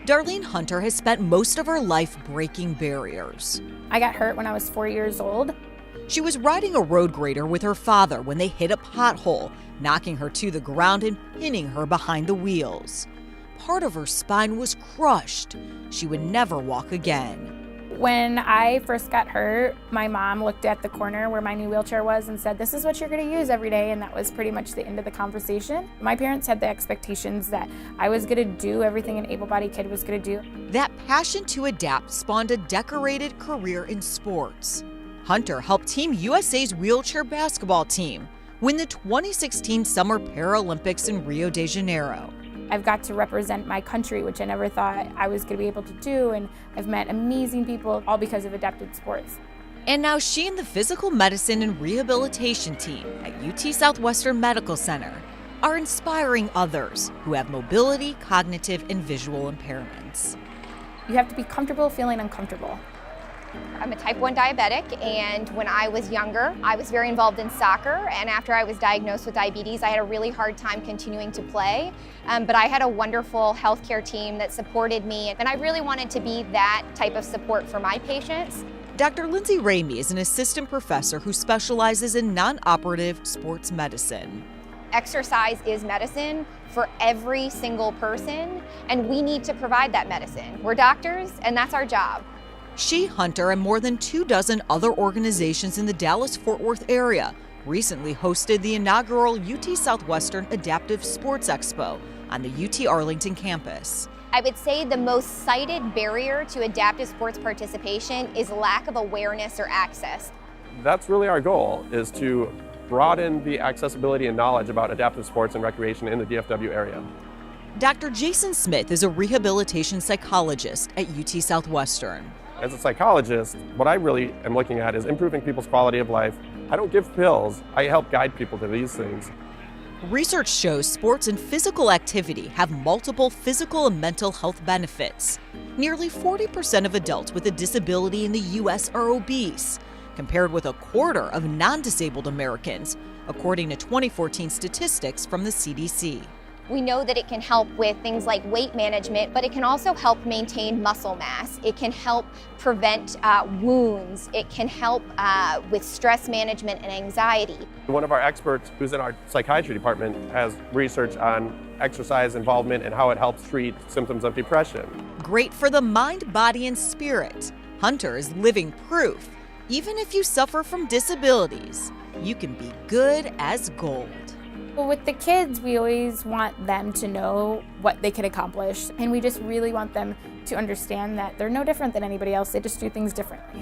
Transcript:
Darlene Hunter has spent most of her life breaking barriers. I got hurt when I was 4 years old. She was riding a road grader with her father when they hit a pothole, knocking her to the ground and pinning her behind the wheels. Part of her spine was crushed. She would never walk again. When I first got hurt, my mom looked at the corner where my new wheelchair was and said, "This is what you're going to use every day," and that was pretty much the end of the conversation. My parents had the expectations that I was going to do everything an able-bodied kid was going to do. That passion to adapt spawned a decorated career in sports. Hunter helped Team USA's wheelchair basketball team win the 2016 Summer Paralympics in Rio de Janeiro. I've got to represent my country, which I never thought I was going to be able to do, and I've met amazing people, all because of adapted sports. And now she and the physical medicine and rehabilitation team at UT Southwestern Medical Center are inspiring others who have mobility, cognitive, and visual impairments. You have to be comfortable feeling uncomfortable. I'm a type 1 diabetic, and when I was younger, I was very involved in soccer, and after I was diagnosed with diabetes, I had a really hard time continuing to play, but I had a wonderful healthcare team that supported me, and I really wanted to be that type of support for my patients. Dr. Lindsay Ramey is an assistant professor who specializes in non-operative sports medicine. Exercise is medicine for every single person, and we need to provide that medicine. We're doctors, and that's our job. She, Hunter, and more than 24 other organizations in the Dallas-Fort Worth area recently hosted the inaugural UT Southwestern Adaptive Sports Expo on the UT Arlington campus. I would say the most cited barrier to adaptive sports participation is lack of awareness or access. That's really our goal, is to broaden the accessibility and knowledge about adaptive sports and recreation in the DFW area. Dr. Jason Smith is a rehabilitation psychologist at UT Southwestern. As a psychologist, what I really am looking at is improving people's quality of life. I don't give pills, I help guide people to these things. Research shows sports and physical activity have multiple physical and mental health benefits. Nearly 40% of adults with a disability in the U.S. are obese, compared with a quarter of non-disabled Americans, according to 2014 statistics from the CDC. We know that it can help with things like weight management, but it can also help maintain muscle mass. It can help prevent wounds. It can help with stress management and anxiety. One of our experts who's in our psychiatry department has research on exercise involvement and how it helps treat symptoms of depression. Great for the mind, body, and spirit. Hunter is living proof. Even if you suffer from disabilities, you can be good as gold. Well, with the kids, we always want them to know what they can accomplish, and we just really want them to understand that they're no different than anybody else. They just do things differently.